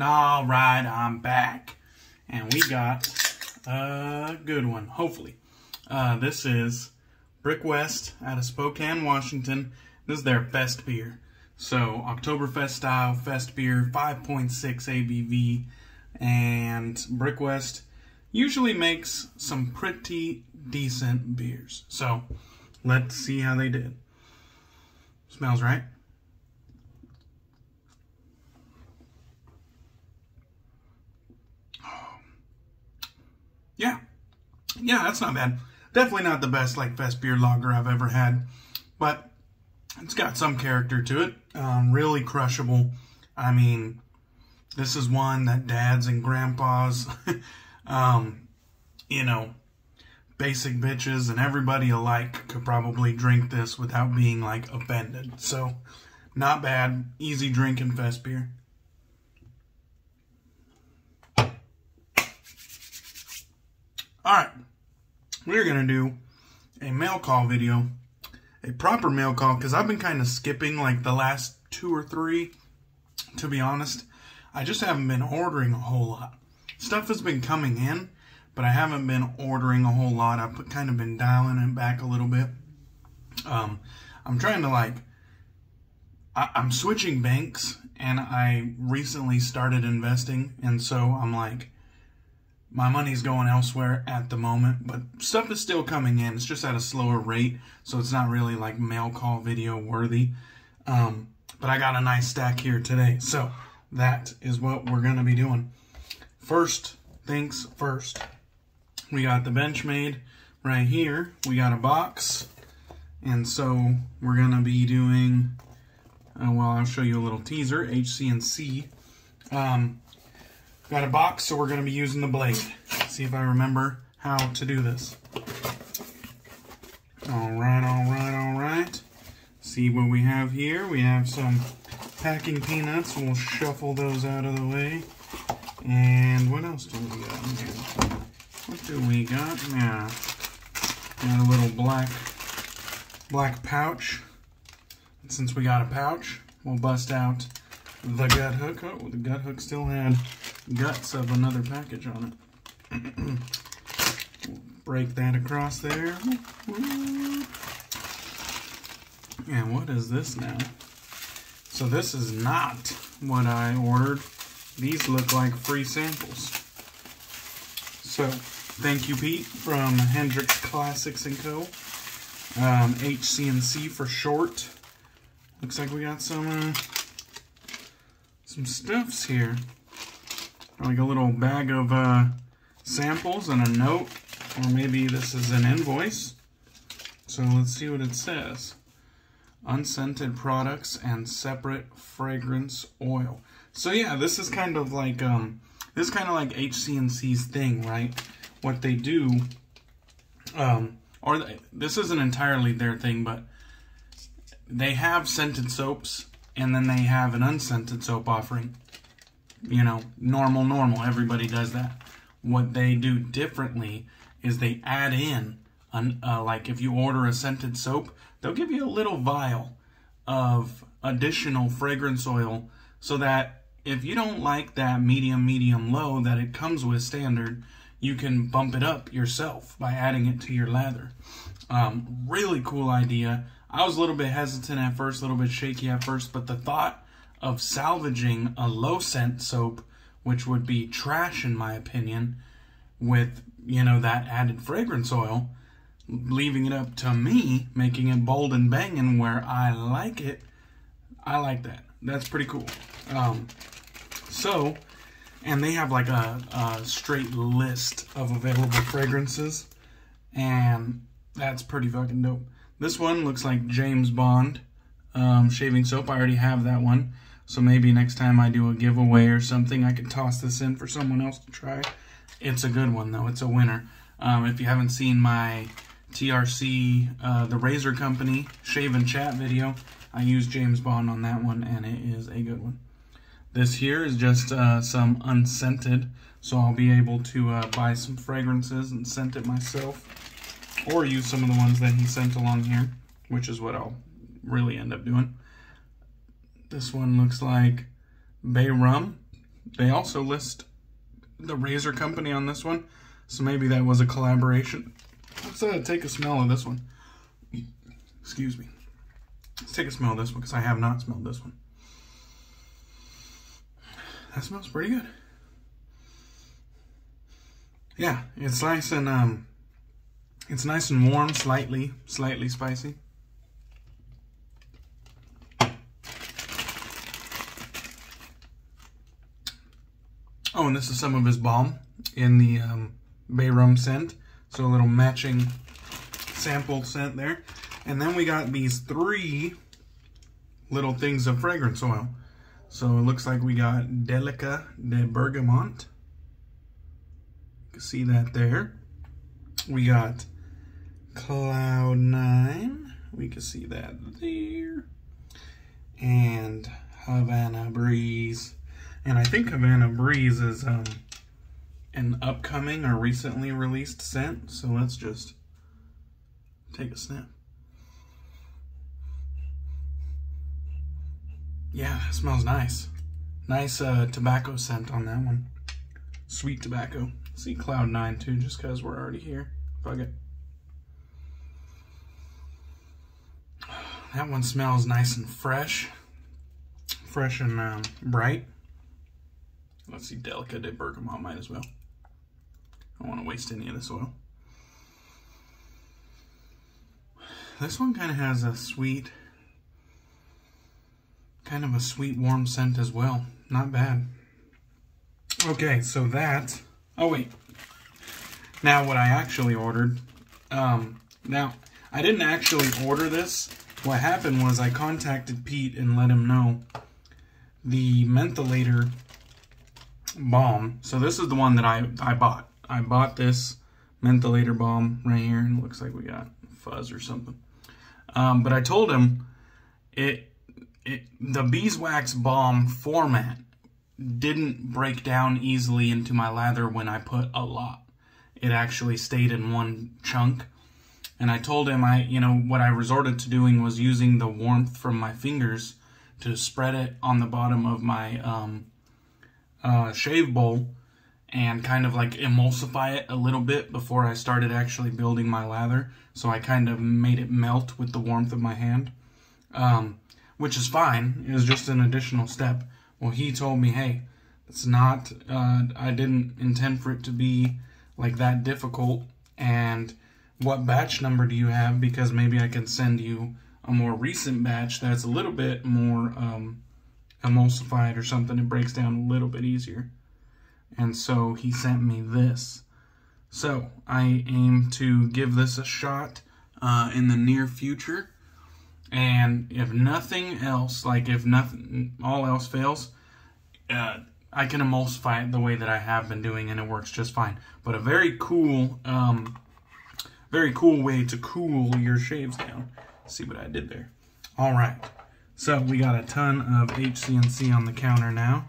All right, I'm back. And we got a good one, hopefully. This is Brick West out of Spokane, Washington. This is their Festbier. So, Oktoberfest style Festbier, 5.6 ABV. And Brick West usually makes some pretty decent beers. So, let's see how they did. Smells right. Yeah, that's not bad. Definitely not the best like Festbier lager I've ever had, but it's got some character to it. Really crushable. I mean, this is one that dads and grandpas, you know, basic bitches and everybody alike could probably drink this without being like offended. So, not bad. Easy drinking Festbier. Alright, we're going to do a mail call video, a proper mail call, because I've been kind of skipping like the last 2 or 3, to be honest. I just haven't been ordering a whole lot. Stuff has been coming in, but I haven't been ordering a whole lot. I've kind of been dialing it back a little bit. I'm trying to like, I'm switching banks, and I recently started investing, and so I'm like, my money's going elsewhere at the moment, but stuff is still coming in. It's just at a slower rate, so it's not really like mail call video worthy. But I got a nice stack here today, so that is what we're going to be doing. First things first, we got the Benchmade right here. We got a box, and so we're going to be doing, well, I'll show you a little teaser, HC&C. Got a box, so we're going to be using the blade. See if I remember how to do this. Alright. See what we have here. We have some packing peanuts. We'll shuffle those out of the way. And what else do we got in here? What do we got? Yeah. Got a little black pouch. And since we got a pouch, we'll bust out the gut hook. Oh, the gut hook still had guts of another package on it. We'll break that across there. And what is this now? So this is not what I ordered. These look like free samples. So, thank you, Pete, from hendricksclassics&co. HC&C for short. Looks like we got some stuffs here. Like a little bag of samples and a note, or maybe this is an invoice. So let's see what it says. Unscented products and separate fragrance oil. So yeah, this is kind of like HC&C's thing, right? What they do, this isn't entirely their thing, but they have scented soaps, and then they have an unscented soap offering. You know, normal, everybody does that. What they do differently is they add in, like if you order a scented soap, they'll give you a little vial of additional fragrance oil so that if you don't like that medium, low that it comes with standard, you can bump it up yourself by adding it to your lather. Really cool idea. I was a little bit hesitant at first, a little bit shaky at first, but the thought of salvaging a low scent soap, which would be trash in my opinion, with, you know, that added fragrance oil, leaving it up to me, making it bold and banging where I like it, I like that. That's pretty cool. So, and they have like a straight list of available fragrances, and that's pretty fucking dope. This one looks like James Bond shaving soap. I already have that one. So maybe next time I do a giveaway or something, I can toss this in for someone else to try. It's a good one, though. It's a winner. If you haven't seen my TRC, the Razor Company, Shave and Chat video, I used James Bond on that one, and it is a good one. This here is just some unscented, so I'll be able to buy some fragrances and scent it myself, or use some of the ones that he sent along here, which is what I'll really end up doing. This one looks like Bay Rum. They also list the razor company on this one, so maybe that was a collaboration. Let's take a smell of this one. Excuse me. Let's take a smell of this one, because I have not smelled this one. That smells pretty good. Yeah, it's nice and warm, slightly spicy. Oh, and this is some of his balm in the bay rum scent. So a little matching sample scent there. And then we got these 3 little things of fragrance oil. So it looks like we got Delica de Bergamot. You can see that there. We got Cloud 9. We can see that there. And Havana Breeze. And I think Havana Breeze is an upcoming or recently released scent. So let's just take a sniff. Yeah, that smells nice. Nice tobacco scent on that one. Sweet tobacco. See Cloud 9 too, just because we're already here. Fuck it. That one smells nice and fresh. Fresh and bright. Let's see, Delica de Bergamot might as well. I don't want to waste any of this oil. This one kind of has a sweet, warm scent as well. Not bad. Okay, so that, oh wait. Now what I actually ordered, now I didn't actually order this. What happened was I contacted Pete and let him know the mentholator balm. So this is the one that I bought. I bought this mentholator balm right here, and it looks like we got fuzz or something. But I told him the beeswax balm format didn't break down easily into my lather when I put a lot. It actually stayed in one chunk. And I told him what I resorted to doing was using the warmth from my fingers to spread it on the bottom of my shave bowl and kind of like emulsify it a little bit before I started actually building my lather. So I kind of made it melt with the warmth of my hand, which is fine. It was just an additional step. Well, he told me, hey, it's not, I didn't intend for it to be like that difficult. And what batch number do you have? Because maybe I can send you a more recent batch that's a little bit more emulsified or something. It breaks down a little bit easier. And so he sent me this. So I aim to give this a shot in the near future. And if nothing else, like if nothing, all else fails, I can emulsify it the way that I have been doing, and it works just fine. But a very cool way to cool your shaves down. See what I did there. All right. So we got a ton of HCNC on the counter now.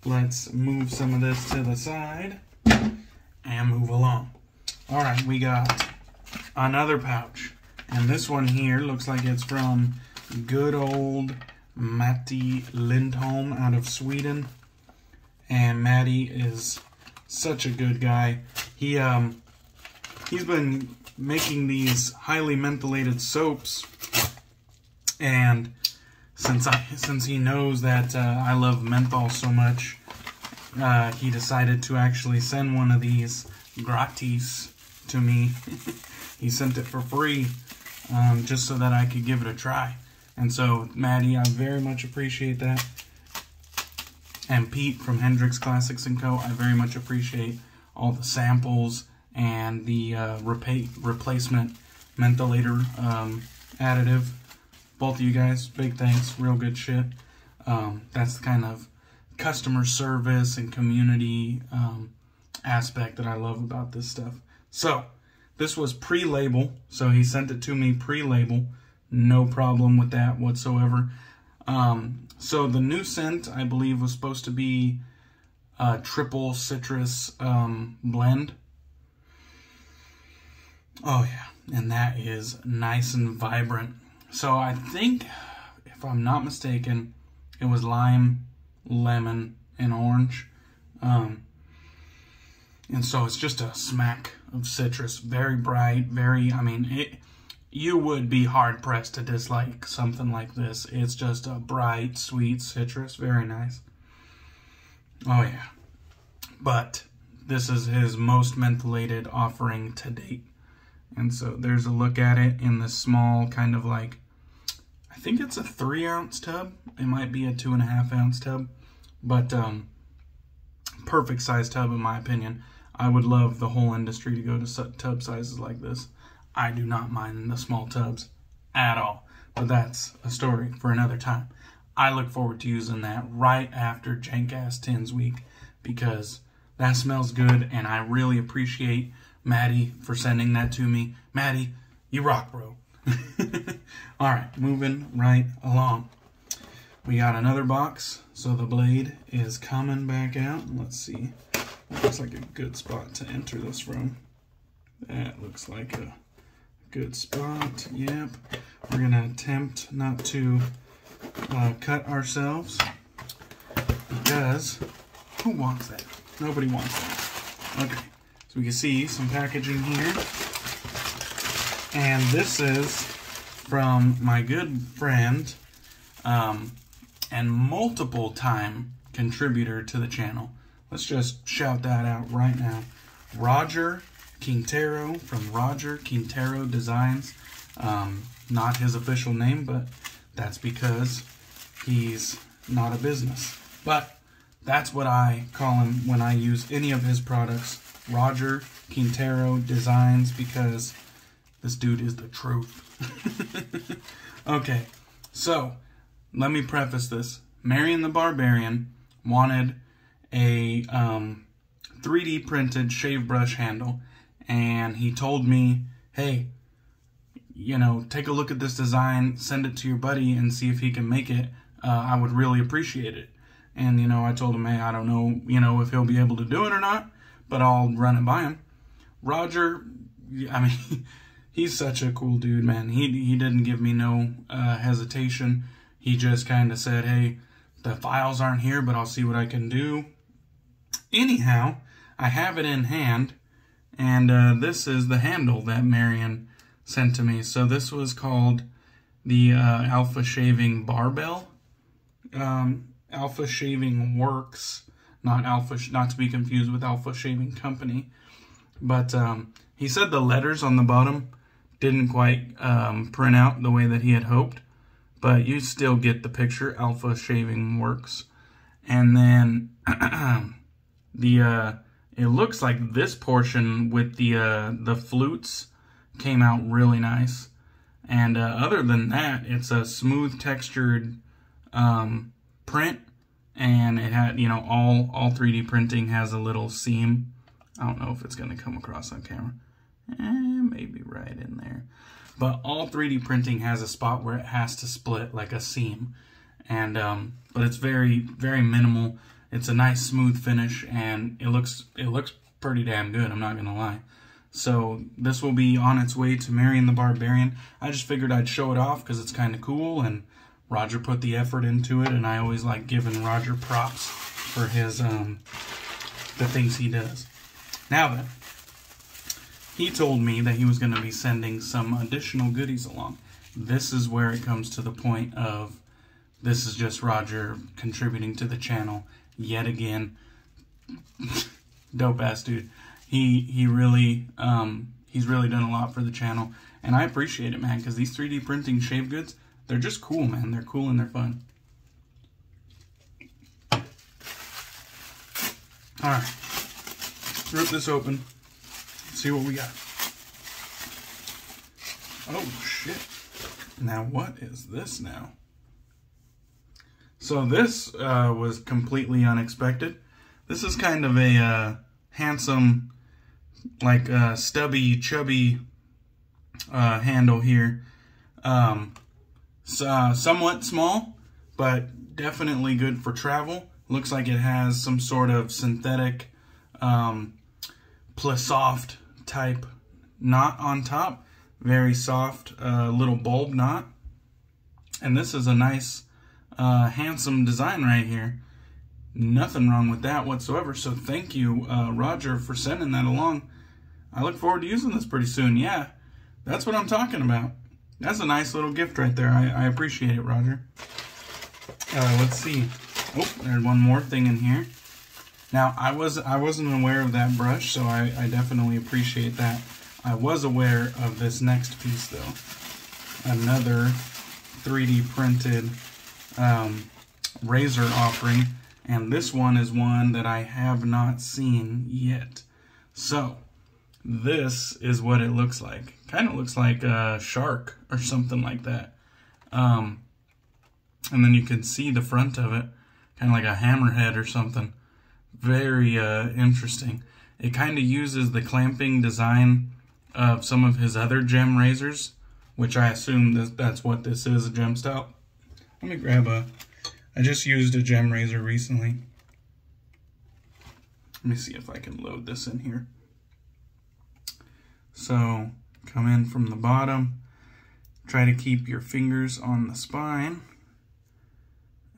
Let's move some of this to the side and move along. All right, we got another pouch. And this one here looks like it's from good old Matti Lindholm out of Sweden. And Matti is such a good guy. He's been making these highly mentholated soaps, and since he knows that I love menthol so much, he decided to actually send one of these gratis to me. He sent it for free, just so that I could give it a try. And so, Matti, I very much appreciate that. And Pete from hendricksclassics&co, I very much appreciate all the samples and the replacement mentholator additive. Both of you guys, big thanks, real good shit. That's the kind of customer service and community aspect that I love about this stuff. So, this was pre-label, so he sent it to me pre-label. No problem with that whatsoever. So the new scent, I believe, was supposed to be a triple citrus blend. Oh yeah, and that is nice and vibrant. So I think, if I'm not mistaken, it was lime, lemon, and orange. And so it's just a smack of citrus, very bright, very, I mean, you would be hard pressed to dislike something like this. It's just a bright, sweet citrus, very nice. Oh yeah. But this is his most mentholated offering to date. And so there's a look at it in this small kind of like, I think it's a 3-ounce tub. It might be a 2.5-ounce tub, but perfect size tub in my opinion. I would love the whole industry to go to tub sizes like this. I do not mind the small tubs at all, but that's a story for another time. I look forward to using that right after Jank Ass Tins Week because that smells good, and I really appreciate Maddie for sending that to me. Maddie, you rock, bro. Alright, moving right along. We got another box, so the blade is coming back out. Let's see. Looks like a good spot to enter this from. That looks like a good spot. Yep. We're going to attempt not to cut ourselves because who wants that? Nobody wants that. Okay. So we can see some packaging here. And this is from my good friend and multiple time contributor to the channel. Let's just shout that out right now. Roger Quintero from Roger Quintero Designs. Not his official name, but that's because he's not a business. But that's what I call him when I use any of his products. Roger Quintero Designs, because this dude is the truth. Okay, so let me preface this. Marion the Barbarian wanted a 3D printed shave brush handle, and he told me, hey, you know, take a look at this design, send it to your buddy and see if he can make it. I would really appreciate it. And, you know, I told him, hey, I don't know, you know, if he'll be able to do it or not, but I'll run it by him. Roger, I mean, he's such a cool dude, man. He didn't give me no hesitation. He just kind of said, hey, the files aren't here, but I'll see what I can do. Anyhow, I have it in hand, and this is the handle that Marion sent to me. So this was called the Alpha Shaving Barbell. Alpha Shaving Works, not to be confused with Alpha Shaving Company. But he said the letters on the bottom didn't quite print out the way that he had hoped, but you still get the picture. Alpha Shaving Works. And then it looks like this portion with the flutes came out really nice. And other than that, it's a smooth textured print, and it had, you know, all 3D printing has a little seam. I don't know if it's going to come across on camera. Maybe right in there. But all 3D printing has a spot where it has to split, like a seam. And but it's very, very minimal. It's a nice smooth finish, and it looks pretty damn good, I'm not going to lie. So this will be on its way to Marion the Barbarian. I just figured I'd show it off because it's kind of cool, and Roger put the effort into it, and I always like giving Roger props for his the things he does. Now then, he told me that he was going to be sending some additional goodies along. This is where it comes to the point of, this is just Roger contributing to the channel yet again. Dope ass dude. He really he's really done a lot for the channel, and I appreciate it, man, because these 3D printing shave goods, they're just cool, man. They're cool and they're fun. All right, let's rip this open. See what we got. Oh shit! Now what is this now? So this was completely unexpected. This is kind of a handsome, like stubby, chubby handle here. Somewhat small, but definitely good for travel. Looks like it has some sort of synthetic Plissoft type knot on top. Very soft little bulb knot. And this is a nice handsome design right here. nothing wrong with that whatsoever. So thank you, Roger, for sending that along. I look forward to using this pretty soon. Yeah, that's what I'm talking about. That's a nice little gift right there. I appreciate it, Roger. Let's see. Oh, there's one more thing in here. Now, I wasn't aware of that brush, so I definitely appreciate that. I was aware of this next piece, though. Another 3D printed razor offering, and this one is one that I have not seen yet. So, this is what it looks like. Kind of looks like a shark or something like that. And then you can see the front of it, kind of like a hammerhead or something. Very interesting. It kind of uses the clamping design of some of his other gem razors, which I assume that's what this is, a gem style. Let me grab I just used a gem razor recently. Let me see if I can load this in here. So, come in from the bottom. Try to keep your fingers on the spine.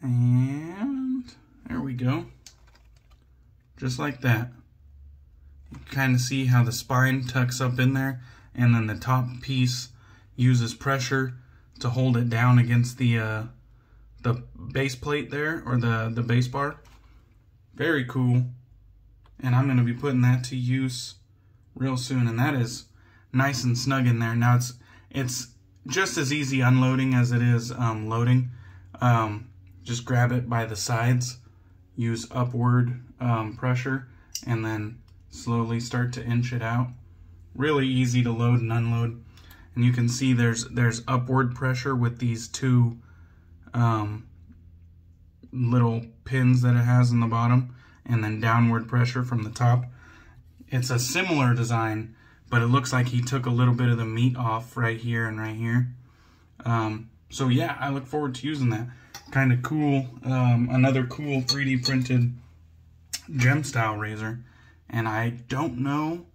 And there we go. Just like that. You kind of see how the spine tucks up in there, and then the top piece uses pressure to hold it down against the base plate there, or the base bar. Very cool. And I'm going to be putting that to use real soon, and that is nice and snug in there. Now it's just as easy unloading as it is loading. Just grab it by the sides, use upward pressure, and then slowly start to inch it out. Really easy to load and unload. And you can see there's upward pressure with these two little pins that it has in the bottom, and then downward pressure from the top. It's a similar design, but it looks like he took a little bit of the meat off right here and right here. So yeah, I look forward to using that. Kind of cool. Another cool 3D printed gem style razor. And I don't know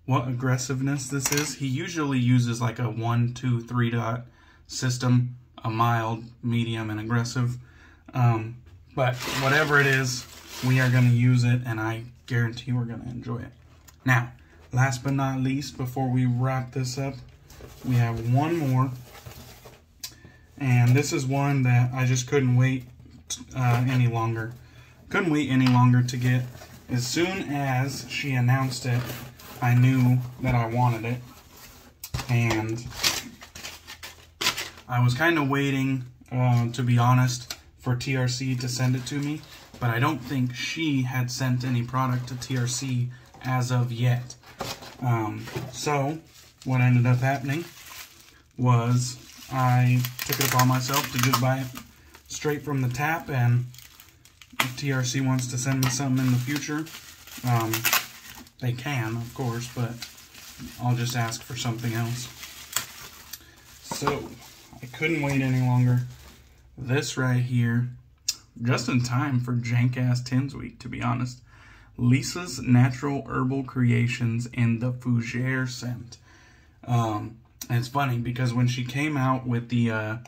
what aggressiveness this is. He usually uses like a 1, 2, 3 dot system, a mild, medium, and aggressive. But whatever it is, we are going to use it, and I guarantee we're going to enjoy it. Now, last but not least, before we wrap this up, we have one more. And this is one that I just couldn't wait any longer. Couldn't wait any longer to get. As soon as she announced it, I knew that I wanted it. And I was kind of waiting, to be honest, for TRC to send it to me. But I don't think she had sent any product to TRC as of yet. So, what ended up happening was I took it upon myself to just buy it straight from the tap, and if TRC wants to send me something in the future, they can, of course, but I'll just ask for something else. So, I couldn't wait any longer. This right here, just in time for Jank-Ass Tins Week, to be honest. Lisa's Natural Herbal Creations in the Fougere scent. And it's funny because when she came out with the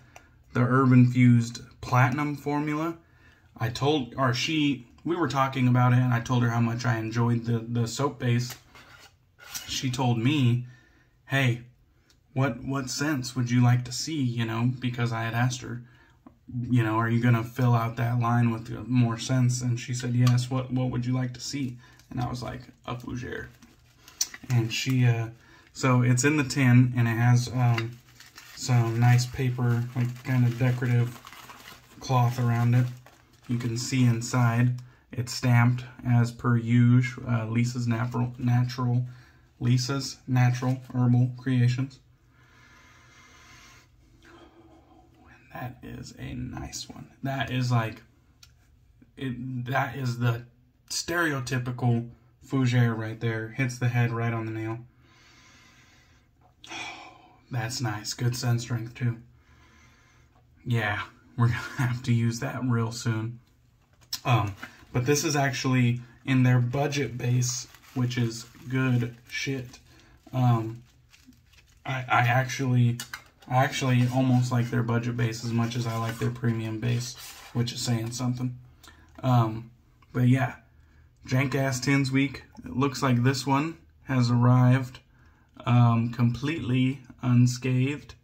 herb infused platinum formula, we were talking about it, and I told her how much I enjoyed the soap base. She told me, hey, what scents would you like to see, you know, because I had asked her, you know, are you going to fill out that line with more scents? And she said, yes, what would you like to see? And I was like, a fougere. And she, so it's in the tin, and it has some nice paper, like kind of decorative cloth around it. You can see inside, it's stamped as per usual, Lisa's Natural Herbal Creations. That is a nice one. That is like, that is the stereotypical fougere right there. Hits the head right on the nail. That's nice. Good scent strength too. Yeah, we're going to have to use that real soon. But this is actually in their budget base, which is good shit. I actually almost like their budget base as much as I like their premium base, which is saying something. But yeah, Jank Ass Tins Week. It looks like this one has arrived completely unscathed.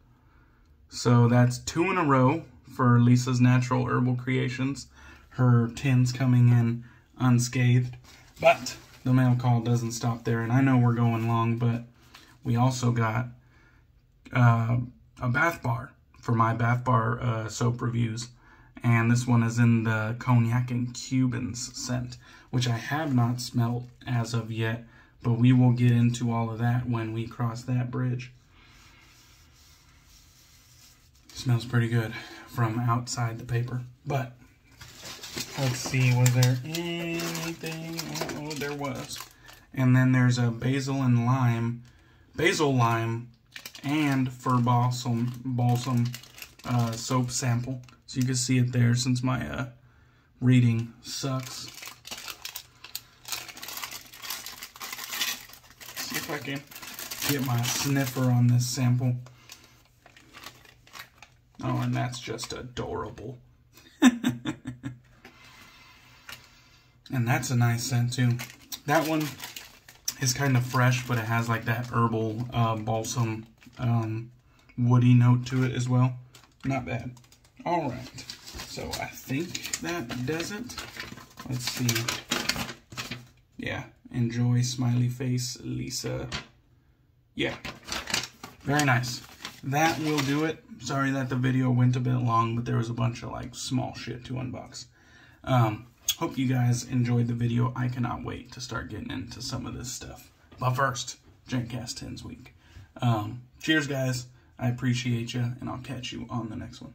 So that's 2 in a row for Lisa's Natural Herbal Creations. Her tins coming in unscathed. But the mail call doesn't stop there. And I know we're going long, but we also got a bath bar for my bath bar soap reviews. And this one is in the Cognac and Cubans scent, which I have not smelled as of yet, but we will get into all of that when we cross that bridge. Smells pretty good from outside the paper. But let's see, was there anything? Oh, there was. And then there's a basil lime, and fir balsam soap sample. So you can see it there since my reading sucks. See if I can get my sniffer on this sample. Oh, and that's just adorable. And that's a nice scent too. That one is kind of fresh, but it has like that herbal balsam woody note to it as well. Not bad. All right, so I think that does it. Let's see. Yeah, enjoy, smiley face, Lisa. Yeah, very nice. That will do it. Sorry that the video went a bit long, but there was a bunch of like small shit to unbox. Hope you guys enjoyed the video. I cannot wait to start getting into some of this stuff. But first, Jank Ass Tins Week. Cheers, guys. I appreciate you, and I'll catch you on the next one.